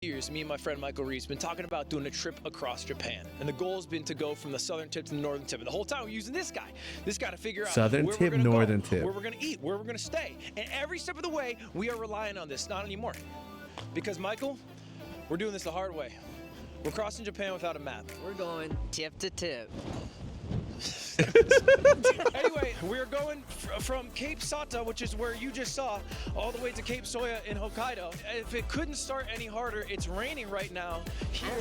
Years, me and my friend Michael Reeves been talking about doing a trip across Japan, and the goal has been to go from the southern tip to the northern tip. And the whole time we're using this guy to figure out Southern where tip, we're gonna northern go, tip. where we're gonna eat, where we're gonna stay, and every step of the way we are relying on this. Not anymore, because Michael, we're doing this the hard way. We're crossing Japan without a map. We're going tip to tip. Anyway, we're going from Cape Sata, which is where you just saw, all the way to Cape Soya in Hokkaido. If it couldn't start any harder, it's raining right now here.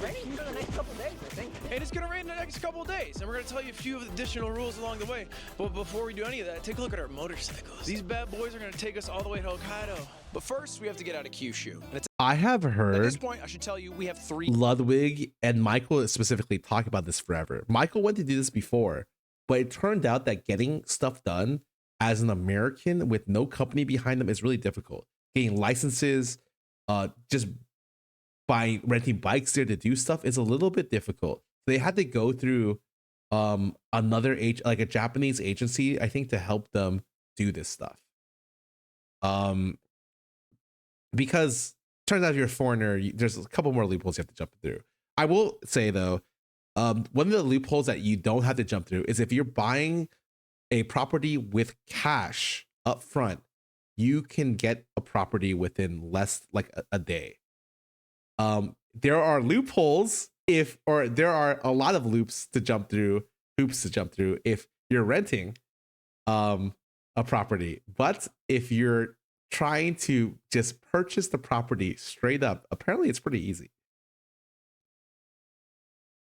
Raining for the next couple days, I think. And it's gonna rain in the next couple of days, and we're gonna tell you a few additional rules along the way. But before we do any of that, take a look at our motorcycles. These bad boys are gonna take us all the way to Hokkaido. But first, we have to get out of Kyushu. And it's I have heard at this point, I should tell you, we have 3. Ludwig and Michael specifically talk about this forever. Michael wanted to do this before, but it turned out that getting stuff done as an American with no company behind them is really difficult. Getting licenses, just renting bikes there to do stuff is a little bit difficult. They had to go through like a Japanese agency, I think, to help them do this stuff. Because turns out if you're a foreigner, there's a couple more loopholes you have to jump through. I will say though, one of the loopholes that you don't have to jump through is if you're buying a property with cash up front, you can get a property within less like a day. There are loopholes there are a lot of hoops to jump through if you're renting a property. But if you're trying to just purchase the property straight up, apparently it's pretty easy.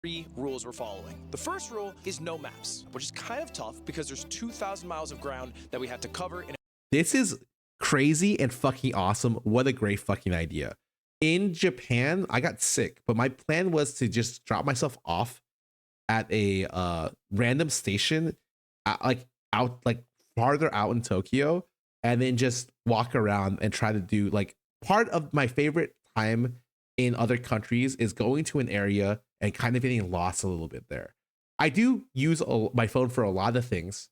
3 rules we're following. The first rule is no maps, which is kind of tough because there's 2,000 miles of ground that we have to cover. This is crazy and fucking awesome. What a great fucking idea. In Japan, I got sick, but my plan was to just drop myself off at a random station, farther out in Tokyo, and then just walk around and try to do like part of my favorite time in other countries is going to an area and kind of getting lost a little bit there. I do use my phone for a lot of things,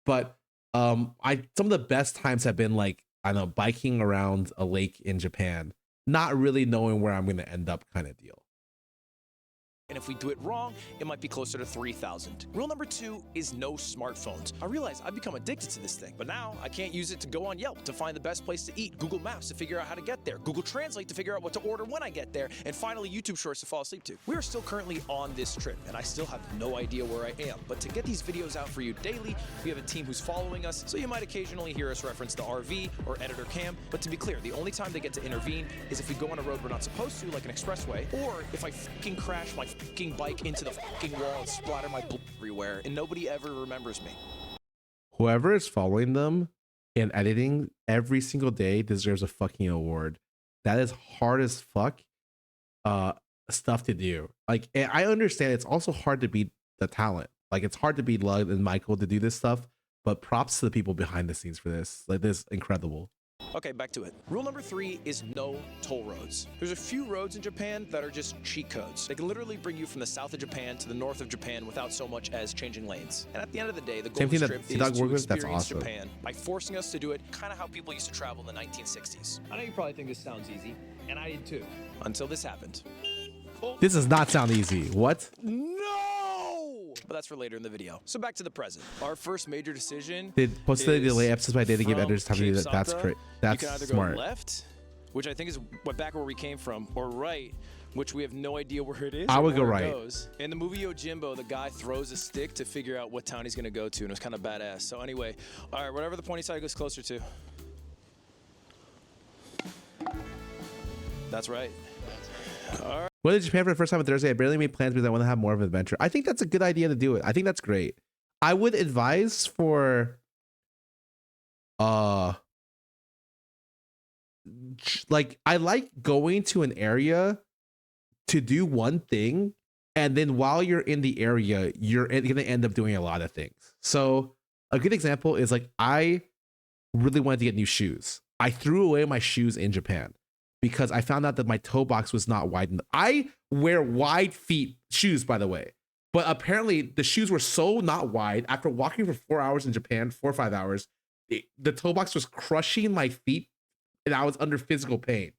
but some of the best times have been like, I don't know, biking around a lake in Japan, not really knowing where I'm going to end up kind of deal. And if we do it wrong, it might be closer to 3,000. Rule number 2 is no smartphones. I realize I've become addicted to this thing, but now I can't use it to go on Yelp to find the best place to eat, Google Maps to figure out how to get there, Google Translate to figure out what to order when I get there, and finally YouTube Shorts to fall asleep to. We are still currently on this trip, and I still have no idea where I am, but to get these videos out for you daily, we have a team who's following us, so you might occasionally hear us reference the RV or editor Cam, but to be clear, the only time they get to intervene is if we go on a road we're not supposed to, like an expressway, or if I fucking crash my fucking bike into the fucking wall and splatter my blood everywhere, and nobody ever remembers me. Whoever is following them and editing every single day deserves a fucking award. That is hard as fuck stuff to do. Like, I understand it's also hard to beat the talent. Like, it's hard to beat Lud and Michael to do this stuff, but props to the people behind the scenes for this. Like, this is incredible. Okay, back to it. Rule number 3 is no toll roads. There's a few roads in Japan that are just cheat codes. They can literally bring you from the south of Japan to the north of Japan without so much as changing lanes. And at the end of the day, the goal of this trip is to experience Japan by forcing us to do it kind of how people used to travel in the 1960s. I know you probably think this sounds easy, and I did too. Until this happened. This does not sound easy. What? No! But that's for later in the video. So back to the present. Our first major decision What's the delay episodes by day to give editors time to do that? That's great. That's you can either smart. go left, which I think is back where we came from, or right, which we have no idea where it is. I would go where right. It goes. In the movie Yojimbo, the guy throws a stick to figure out what town he's gonna go to, and it was kind of badass. So anyway, all right, whatever the pointy side goes closer to. That's right. All right. Went to Japan for the first time on Thursday. I barely made plans because I want to have more of an adventure. I think that's a good idea to do it. I think that's great. I would advise for like, I like going to an area to do one thing, and then while you're in the area, you're gonna end up doing a lot of things. So a good example is, like, I really wanted to get new shoes. I threw away my shoes in Japan because I found out that my toe box was not wide enough. I wear wide feet shoes, by the way, but apparently the shoes were so not wide. After walking for 4 hours in Japan, 4 or 5 hours, the toe box was crushing my feet and I was under physical pain.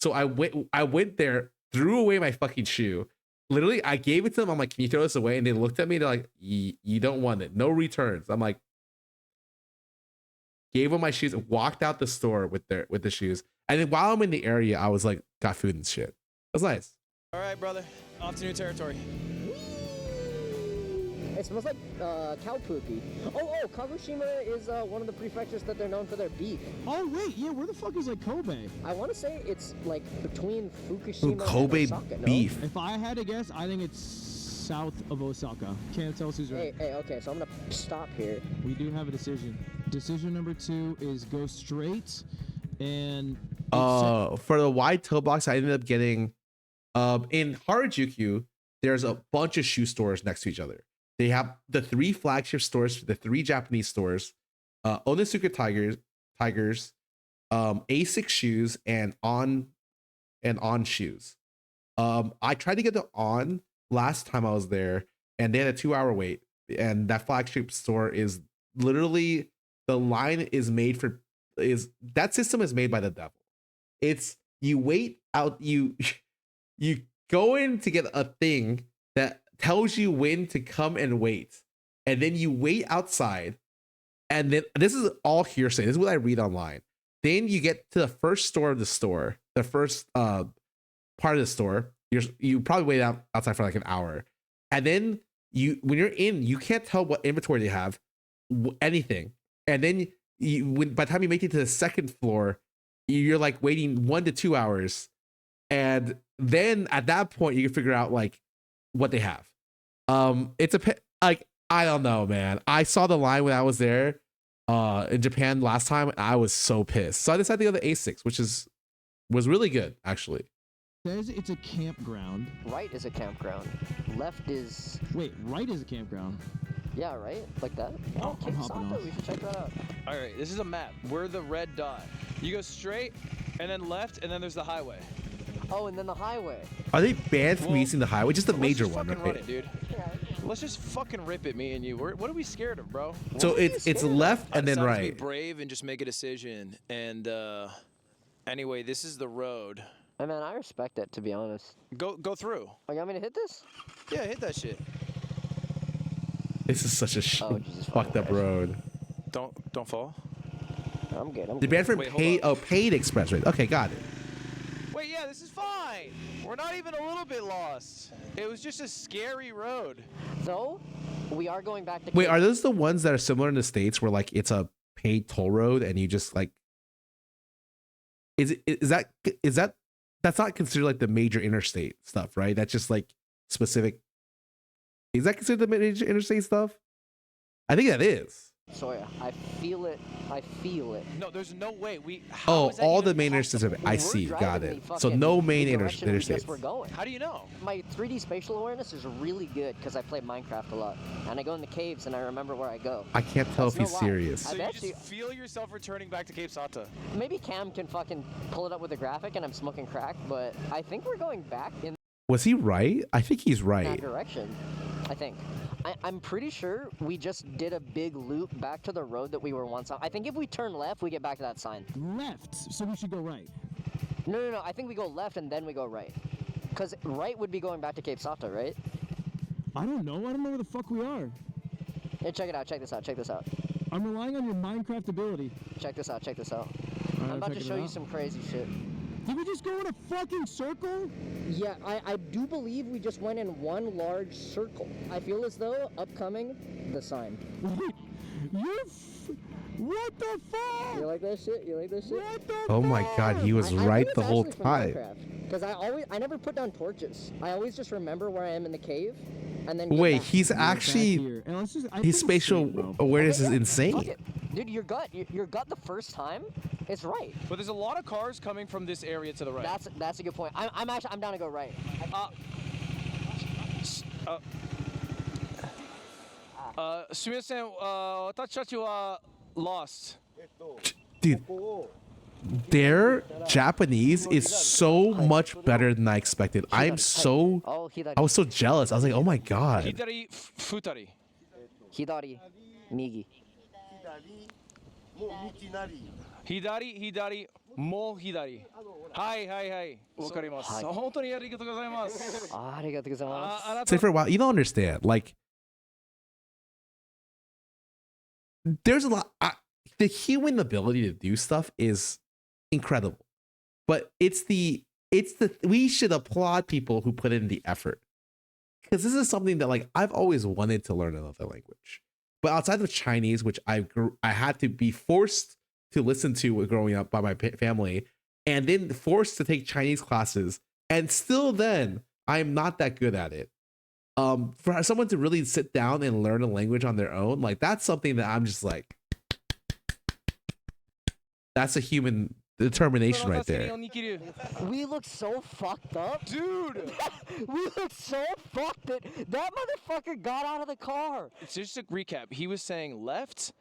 So I went there, threw away my fucking shoe. Literally, I gave it to them. I'm like, can you throw this away? And they looked at me. They're like, you don't want it. No returns. I'm like, gave them my shoes, walked out the store with the shoes. And then while I'm in the area, I was like, got food and shit. It was nice. All right, brother. Off to new territory. It smells like cow poopy. Oh, Kagoshima is one of the prefectures that they're known for their beef. Oh wait, yeah, where the fuck is like Kobe? I want to say it's like between Fukushima Ooh, Kobe and Osaka, no? beef. If I had to guess, I think it's south of Osaka. Can't tell who's right. Hey, okay, so I'm gonna stop here. We do have a decision. Decision number 2 is go straight and For the wide toe box, I ended up getting in Harajuku, there's a bunch of shoe stores next to each other. They have the 3 flagship stores, the 3 Japanese stores, Onitsuka Tigers, A6 shoes, and on shoes. I tried to get the On last time I was there, and they had a 2-hour wait. And that flagship store is literally, the line is made for, that system is made by the devil. It's, you wait out, you go in to get a thing that tells you when to come and wait, and then you wait outside, and then this is all hearsay. This is what I read online. Then you get to the first store of the store, the first part of the store. You probably wait outside for like an hour, and then when you're in, you can't tell what inventory they have, anything. And then by the time you make it to the second floor, you're like waiting 1 to 2 hours, and then at that point you can figure out like what they have. It's like, I don't know, man. I saw the line when I was there in Japan last time, and I was so pissed. So I decided to go to A6, which was really good actually. says it's a campground. Right is a campground. Left is... Wait, right is a campground. Yeah, right? Like that? Oh, I'm Cape hopping Sato, off. we should check that out. All right, this is a map. We're the red dot. You go straight, and then left, and then there's the highway. Oh, and then the highway. Are they banned from Well, using the highway? Just the Let's major just one, fucking right? run it, dude. Yeah. Let's just fucking rip it, me and you. What are we scared of, bro? So What are you it's scared of? left I and then decided to be right. brave and just make a decision. And anyway, this is the road. Hey, man, I respect it, to be honest. Go through. Oh, you want me to hit this? Yeah, hit that shit. This is such a Oh, Jesus fucked fucking up Christ. road. Don't fall. I'm good, I'm The good. banned from Wait, hold paid expressway. Okay, got it. Wait, yeah, this is fine. We're not even a little bit lost. It was just a scary road. So, we are going back to Wait, Cape. are those the ones that are similar in the States where like it's a paid toll road and you just like is that that's not considered like the major interstate stuff, right? That's just like specific. Is that considered the major interstate stuff? I think that is. So, yeah, I feel it. I feel it. No, there's no way. Oh, is that all even the main possible? interstates. I We're see. driving Got the it. So fucking- no the main direction we guess we're interstates. going. How do you know? My 3D spatial awareness is really good because I play Minecraft a lot. And I go in the caves and I remember where I go. I can't tell if That's he's no lie. serious. So I you bet just you- feel yourself returning back to Cape Sata. Maybe Cam can fucking pull it up with a graphic and I'm smoking crack, but I think we're going back in Was he right? I think he's that right. direction. I think. I'm pretty sure we just did a big loop back to the road that we were once on. I think if we turn left, we get back to that sign. Left, so we should go right. No. I think we go left and then we go right. Because right would be going back to Cape Sata, right? I don't know where the fuck we are. Hey, check it out. Check this out. Check this out. I'm relying on your Minecraft ability. Check this out. Check this out. Alright, I'm about to check it show you out. some crazy shit. Did we just go in a fucking circle? Yeah, I do believe we just went in one large circle. I feel as though upcoming the sign. Wait, what the fuck? You like that shit? You like that shit? What the Oh my god, he was right the whole time. Because I never put down torches. I always just remember where I am in the cave, and then. get Wait, back. he's Back actually here. And let's just- I his think it's spatial straight, bro. awareness Okay, is yeah, insane. fuck it. Dude, your gut the first time, it's right. But there's a lot of cars coming from this area to the right. That's a good point. I'm down to go right. Sumimasen, 私たちは lost. Dude, their Japanese is so much better than I expected. Oh, I was so jealous. I was like, oh my god. Hidari, futari. Hidari, migi. Hidari, もう左。はいはいはい。わかります。はい。本当にありがとうございます。ありがとうございます。あなた Say for a while, you don't understand. Like, there's a lot. The human ability to do stuff is incredible, but it's the we should applaud people who put in the effort, because this is something that like I've always wanted to learn another language, but outside of Chinese, which I had to be forced to listen to growing up by my family, and then forced to take Chinese classes, and still then I'm not that good at it. For someone to really sit down and learn a language on their own, like that's something that I'm just like, that's a human determination right there. We look so fucked up. Dude! We look so fucked that motherfucker got out of the car. It's just a recap. He was saying left,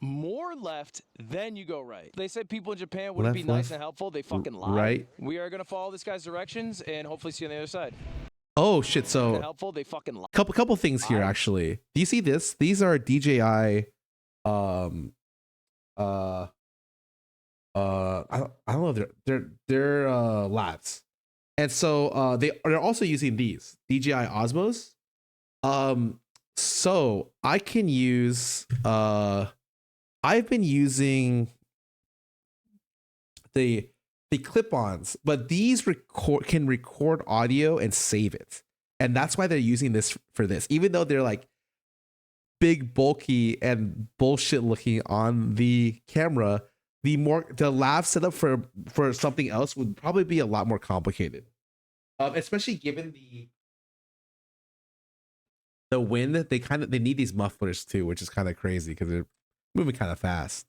more left, then you go right. They said people in Japan wouldn't be Left, nice left, and helpful. They fucking lied. right. We are going to follow this guy's directions and hopefully see you on the other side. Oh shit! And So helpful, they fucking lied. couple things here actually. Do you see this? These are DJI. I don't know. They're labs, and so they're also using these DJI Osmos. So I can use. I've been using the clip-ons, but these can record audio and save it, and that's why they're using this for this. Even though they're like big, bulky, and bullshit looking on the camera, the lav setup for something else would probably be a lot more complicated, especially given the wind. They need these mufflers too, which is kind of crazy because they're moving kind of fast.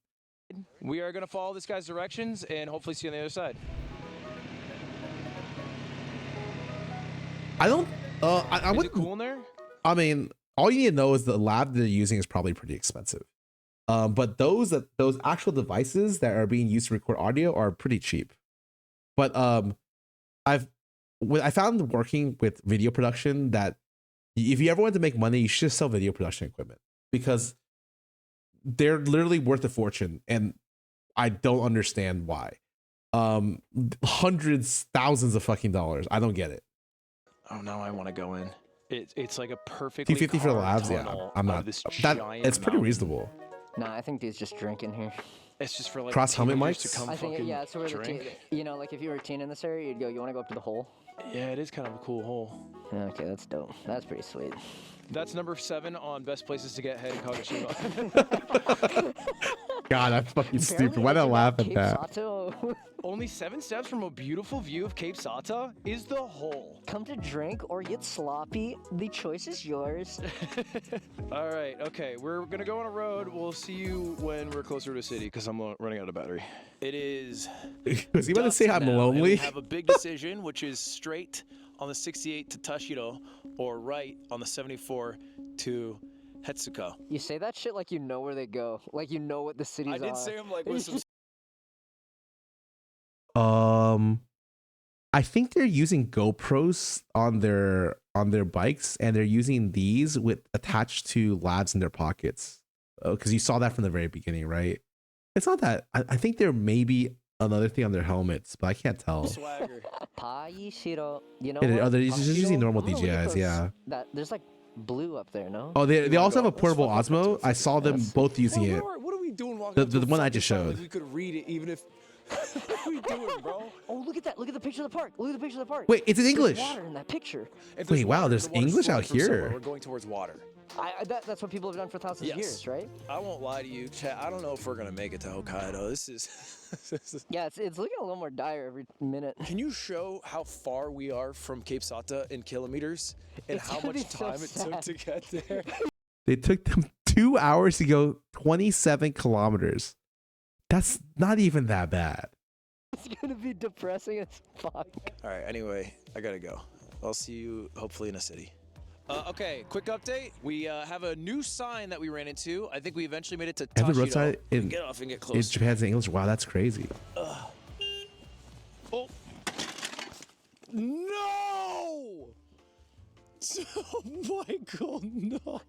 We are going to follow this guy's directions and hopefully see you on the other side. I don't. I Is would. it cool in there? I mean, all you need to know is the lab they're using is probably pretty expensive. But those actual devices that are being used to record audio are pretty cheap. But I found working with video production that if you ever want to make money, you should just sell video production equipment, because they're literally worth a fortune, and I don't understand why. Hundreds, thousands of fucking dollars. I don't get it. Oh, now I want to go in. It's like a perfectly 250 for the carved labs, yeah. tunnel I'm out not. of this That giant it's pretty mountain. reasonable. Nah, I think dude's just drinking here. It's just for like Cross helmet teenagers mics? to come I think fucking yeah, it's where the drink. you know, like if you were a teen in this area, you'd go, you want to go up to the hole? Yeah, it is kind of a cool hole. Okay, that's dope. That's pretty sweet. That's number 7 on best places to get head in Kagoshima. God, that's fucking stupid. Apparently Why not it's laugh about at that? Cape Sato. Only 7 steps from a beautiful view of Cape Sata is the hole. Come to drink or get sloppy. The choice is yours. All right, okay, we're gonna go on a road. We'll see you when we're closer to a city because I'm running out of battery. It is. Was he about to say dusk I'm now, and lonely? we have a big decision, which is straight on the 68 to Tashiro or right on the 74 to Hetsuka. You say that shit like you know where they go. Like you know what the cities are. I did say them like with some. I think they're using GoPros on their bikes, and they're using these with attached to labs in their pockets. Because you saw that from the very beginning, right? It's not that. I think there may be another thing on their helmets, but I can't tell. Swagger. Paishiro. You know Yeah, what? they're just using normal I'm gonna look at DJIs, those- yeah. There's like blue up there, no? Oh, they wanna also go? have a portable Let's fucking Osmo. I saw them Yes. both using it. What are we doing walking The- up to the a one I fucking just sign like showed. we could read it even if. What are we doing, bro? Oh, look at that. Look at the picture of the park. Look at the picture of the park. Wait, it's in There's English. water in that picture. If there's Wait, wow, water, there's the water's English flowing out from somewhere. here. We're going towards water. That's what people have done for thousands Yes. of years, right? I won't lie to you, chat. I don't know if we're gonna make it to Hokkaido. This is. Yeah, it's looking a little more dire every minute. Can you show how far we are from Cape Sata in kilometers and It's how gonna be much so time it took sad. to get there? They took them 2 hours to go 27 kilometers. That's not even that bad. It's gonna be depressing as fuck. All right. Anyway, I gotta go. I'll see you hopefully in a city. Okay, quick update. We have a new sign that we ran into. I think we eventually made it to Every Tashido. roadside in- Get off and get In close. Japan's English. Wow, that's crazy. Oh. No! Oh, Michael, no.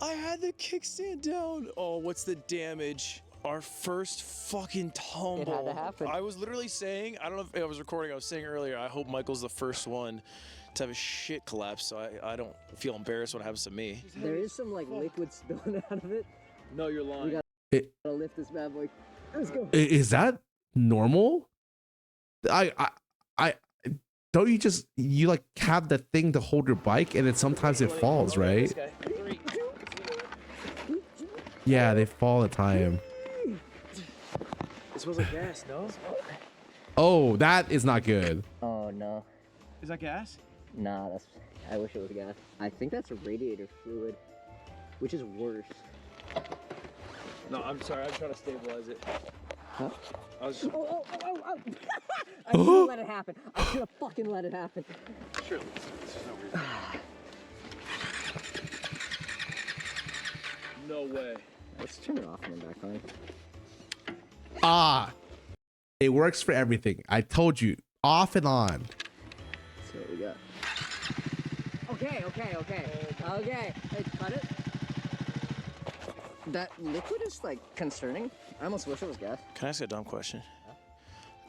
I had the kickstand down. Oh, what's the damage? Our first fucking tumble. It had to happen. I was literally saying, I don't know if I was recording, I was saying earlier, I hope Michael's the first one to have a shit collapse so I don't feel embarrassed when it happens to me. There is some like liquid spilling out of it. No, you're lying. We gotta lift this bad boy. Let's go. Is that normal? I don't you like have the thing to hold your bike and then sometimes it falls, right? Yeah, they fall all the time. It smells like gas, no? Oh, that is not good. Oh no. Is that gas? Nah, that's. I wish it was gas. I think that's radiator fluid, which is worse. No, I'm sorry. I'm trying to stabilize it. Huh? I was just... Oh. I should have let it happen. I should have fucking let it happen. Sure. This is no reason. No way. Let's turn it off and then back on. Ah, it works for everything. I told you, off and on. See what we got. Okay. Hey, cut it. That liquid is like concerning. I almost wish it was gas. Can I ask a dumb question? Huh?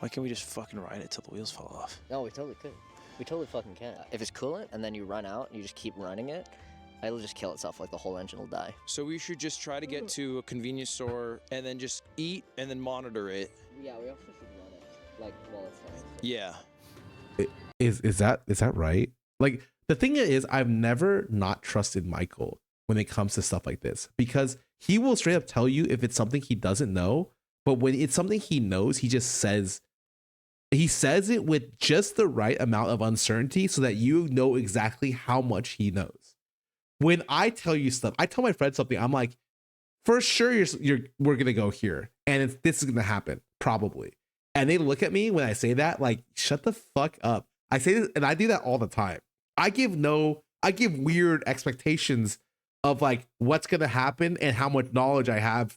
Why can't we just fucking ride it till the wheels fall off? No, we totally could. We totally fucking can. If it's coolant and then you run out, you just keep running it, it'll just kill itself. Like the whole engine will die. So we should just try to get to a convenience store and then just eat and then monitor it. Yeah, we also should run it like while it's fine. Yeah. Is that right? Like the thing is, I've never not trusted Michael when it comes to stuff like this because he will straight up tell you if it's something he doesn't know, but when it's something he knows, he says it with just the right amount of uncertainty so that you know exactly how much he knows. When I tell you stuff, I tell my friend something, I'm like, for sure we're gonna go here and this is gonna happen probably, and they look at me when I say that like, shut the fuck up. I say this and I do that all the time. I give weird expectations of like what's gonna happen and how much knowledge I have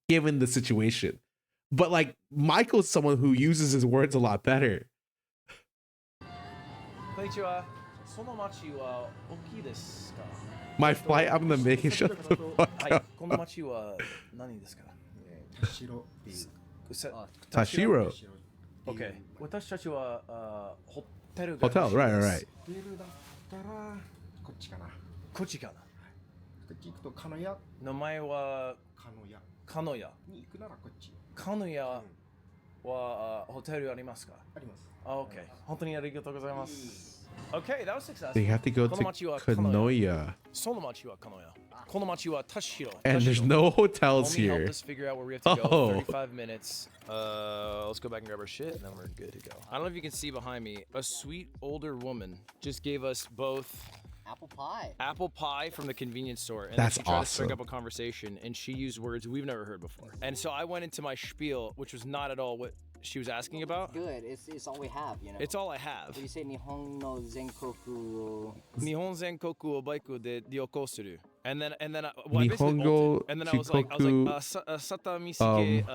given the situation. But like Michael's someone who uses his words a lot better. My flight, I'm gonna make it shut the fuck up. Tashiro. Okay. Hotel, right. こっちかな。こっち行くと鹿屋。名前は鹿屋。に行くならこっち。鹿屋はホテルありますか？あります。Okay. 本当にありがとうございます。Okay, that was successful. They have to go to Kanoya. その町は鹿屋。この町はTashiro. And there's no hotels Homie helped here. us figure out where we have to go. 35 minutes. Let's go back and grab our shit, and then we're good to go. I don't know if you can see behind me. A sweet older woman just gave us both apple pie from the convenience store, and that's then she tried to awesome. strike up a conversation, and she used words we've never heard before. And so I went into my spiel, which was not at all what she was asking about. Good. It's all we have, you know. It's all I have. You say Nihon no Zenkoku. Nihon Zenkoku o baiku de ryoko suru. And then I Nihongo basically bolted. And then I was like, Sata Misike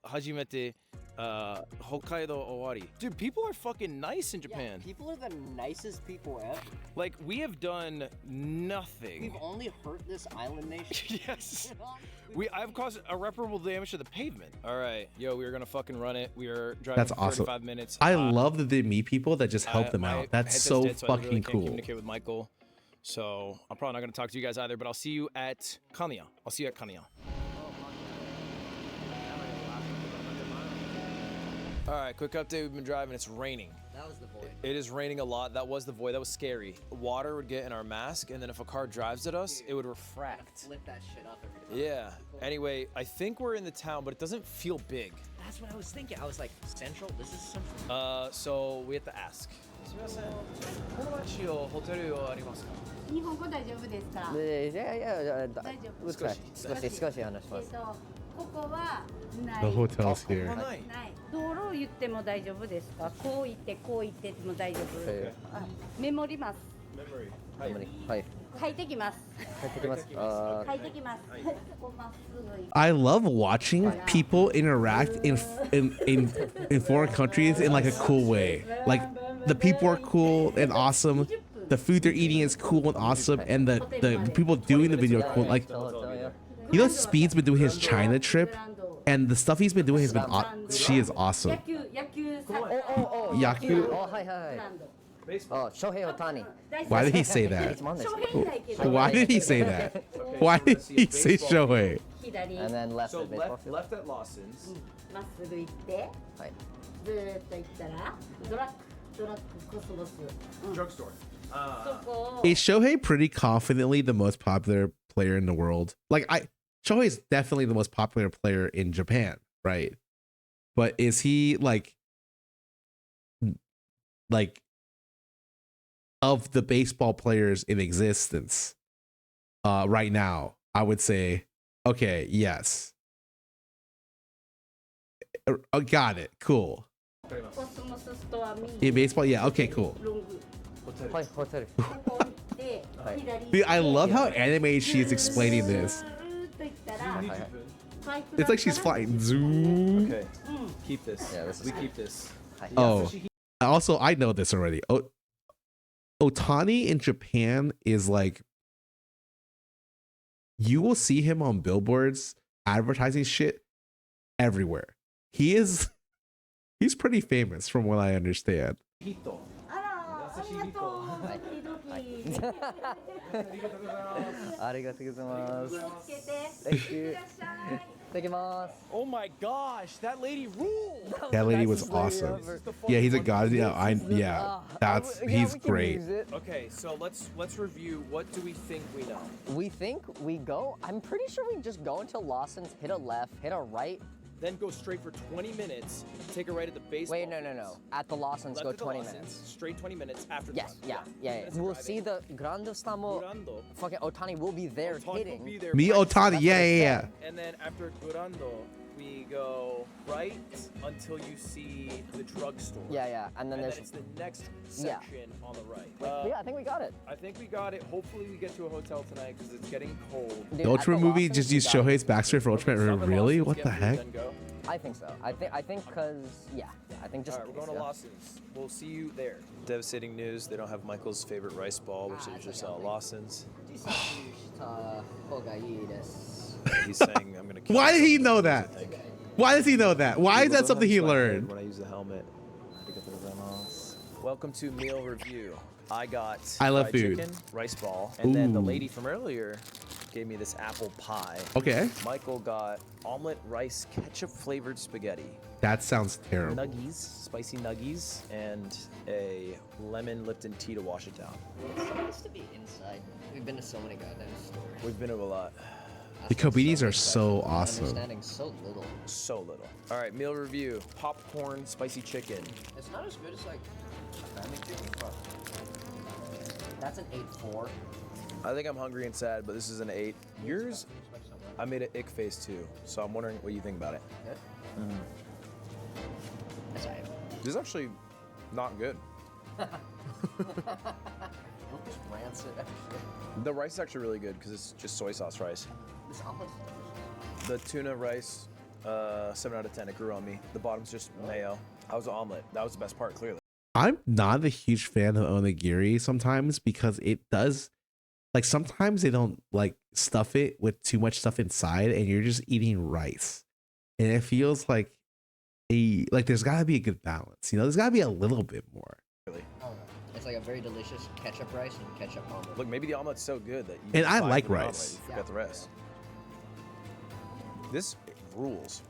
Hajimete Hokkaido Owari. Dude, people are fucking nice in Japan. Yeah, people are the nicest people ever. Like, we have done nothing. We've only hurt this island nation. Yes. I've caused irreparable damage to the pavement. All right, yo, we are gonna fucking run it. We are driving for 35 minutes. I love that they meet people that just help them out. That's so fucking cool. Can't communicate with Michael, so I'm probably not gonna talk to you guys either. But I'll see you at Kanya. I'll see you at Kanya. All right, quick update. We've been driving. It's raining. That was the void. It is raining a lot. That was the void. That was scary. Water would get in our mask, and then if a car drives at us, it would refract. Flip that shit up every time. Yeah. Anyway, I think we're in the town, but it doesn't feel big. That's what I was thinking. I was like, Central? This is something. So we have to ask. すみません。この町をホテルはありますか？日本語大丈夫ですか？いや、大丈夫。少し話します。ここはない。 The hotel's here. ない。道路を言っても大丈夫ですか？こう言っても大丈夫。メモります。はい。書いてきます。帰ってきます。書いてきます。ここまっすぐ行って。 I love watching people interact in foreign countries in like a cool way. Like the people are cool and awesome. The food they're eating is cool and awesome, and the people doing the video are cool. Like, you know, Speed's been doing his China trip. And the stuff he's been doing has been she is awesome. 野球サッカー Oh, Yaku. Oh, hi, hi. ブランド Oh, Shohei Otani. Why did he say that? 翔平ないけど Why did he say that? Why did he say Shohei? 左 And then left So at baseball field. left at Lawson's. まっすぐ行ってはいずーっと行ったらドラッグコスモス、うん、 Drugstore. そこを Is Shohei pretty confidently the most popular player in the world? Like Shohei is definitely the most popular player in Japan, right? But is he like of the baseball players in existence right now? I would say, okay, yes. Got it. Cool. コスモスストアミ In baseball, yeah. Okay, cool. ロングはいホテルここ行ってはい左 Dude, I love how animated she is explaining this. ずーっと行ったらはいはいバイク It's like she's だったら flying. Zoom. Okay. Keep this. Yeah, this is we good. keep this. Oh, also, I know this already. Otani in Japan is like, you will see him on billboards advertising shit everywhere. He's pretty famous from what I understand. あらありがとうドキドキありがとうございます気をつけて Thank い you らっしゃい いただきます Oh my gosh, that lady ruled. That lady was Nicest lady awesome. ever. Yeah, he's a god. Yeah, that's Yeah, he's we can great. use it. Okay, so let's review. What do we think we know? We think we go. I'm pretty sure we just go into Lawson's, hit a left, hit a right. Then go straight for 20 minutes. Take a right at the baseball. Wait, no. At the Lawson's, Left go at the 20 Lawson's, minutes. Straight 20 minutes after the Yes, run. yeah. 20 minutes of We'll driving. see the Grande Stamo. Gurando. Fucking Otani will be there Otani will hitting. be there Me right Otani, yeah. And then after Gurando, we go right until you see the drugstore. Yeah. And then And then there's. it's the next Yeah. section on the right. Yeah, I think we got it. I think we got it. Hopefully we get to a hotel tonight because it's getting cold. Dude, The at Ultimate movie Lawson's, just we used got it. Shohei's backstory for Ultimate. Stop at Really? Lawson's, What get the food, heck? then go. I think so. I think because I think just. All right, we're going to yeah. Lawson's. We'll see you there. Devastating news. They don't have Michael's favorite rice ball, which they just sell at Lawson's. He's saying, I'm going to Why did he know that? Why does he know that? Why is that something he learned? When I use the helmet. Welcome to meal review. I got I love fried food. chicken, rice ball, and then the Ooh. lady from earlier gave me this apple pie. Okay, Michael got omelet rice ketchup flavored spaghetti, that sounds terrible. nuggies, spicy nuggies, and a lemon Lipton tea to wash it down. It's supposed to be inside. We've been to so many goddamn stores. We've been to a lot. The Kobedes are so I'm awesome. understanding so little. So little. All right, meal review. Popcorn, spicy chicken. It's not as good as like a family chicken, but that's an 8-4. I think I'm hungry and sad, but this is an 8. Yours, I made an ick face too, so I'm wondering what you think about it. Good. That's alright. This is actually not good. It looks rancid actually. The rice is actually really good because it's just soy sauce rice. This omelet's The tuna rice, 7 out of 10. It grew on me. The bottom's just mayo. That was an omelet. That was the best part, clearly. I'm not a huge fan of onigiri sometimes because it does, like, sometimes they don't like stuff it with too much stuff inside and you're just eating rice. And it feels like there's gotta be a good balance. You know, there's gotta be a little bit more. delicious. It's like a very delicious ketchup rice and ketchup omelet. Look, maybe the omelet's so good that you And I buy like the omelet, rice. You forget Yeah. the rest. This rules.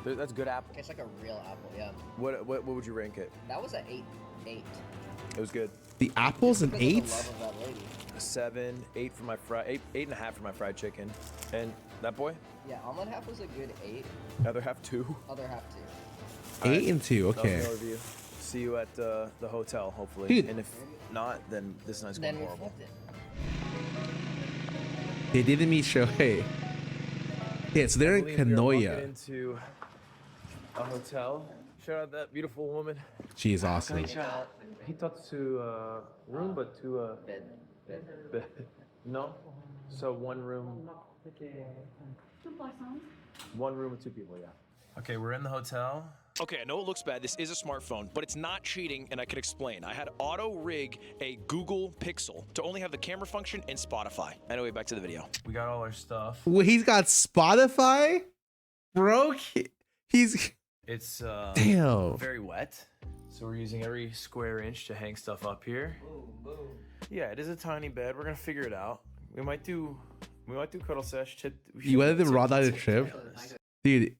That's good apple. It's like a real apple, yeah. What would you rank it? That was an 8. It was good. The apple's an Because of 8? the love of that lady. A 7, 8 for my eight and a half for my fried chicken, and that boy, Yeah, omelet half was a good 8. other half 2. Other half 2. 8 and 2, That was okay. meal review. See you at the hotel, hopefully. Dude. And if not, then this night's going Then we horrible. flipped it. They didn't meet Shohei. Yeah, so they're in I believe we are walking Kanoya. into a hotel. Shout out that beautiful woman. She is awesome. He talked to room, but to Bed. bed. No. So one room. 2 persons. One room with 2 people. Yeah. Okay, we're in the hotel. Okay, I know it looks bad. This is a smartphone, but it's not cheating, and I can explain. I had auto rig a Google Pixel to only have the camera function and Spotify. Anyway, back to the video. We got all our stuff. Well, he's got Spotify, bro. He's It's damn. very wet, so we're using every square inch to hang stuff up here. Yeah, it is a tiny bed. We're gonna figure it out. We might do cuddle sesh. You wanted to raw dog the trip, dude.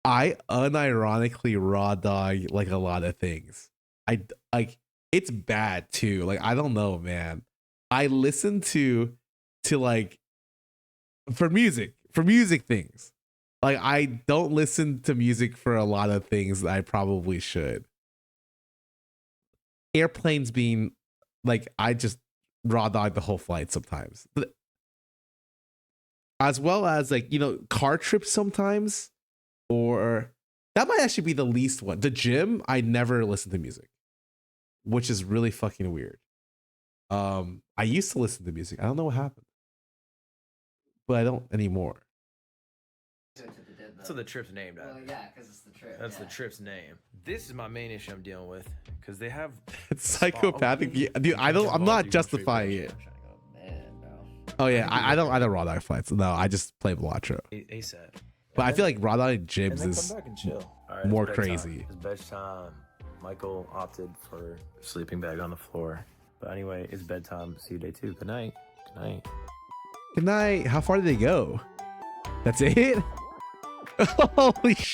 I unironically raw dog like a lot of things. I like it's bad too. Like I don't know, man. I listen to like for music things. Like I don't listen to music for a lot of things that I probably should. Airplanes being like I just raw dog the whole flight sometimes. But, as well as like, you know, car trips sometimes. Or that might actually be the least one. The gym, I never listen to music, which is really fucking weird. I used to listen to music. I don't know what happened, but I don't anymore. That's what the trip's named after. Well, yeah, because it's the trip. That's the trip's name. This is my main issue I'm dealing with because they have It's psychopathic. Yeah, dude, I'm not justifying it. Oh yeah, I don't raw dog flights. No, I just play Blatro. ASAP. But I feel like raw dog And jibs then is come back and chill. All right, more it's bedtime. crazy. It's bedtime. Michael opted for sleeping bag on the floor. But anyway, it's bedtime. See you day 2. Good night. Good night. Good night. How far did they go? That's it? Holy shit.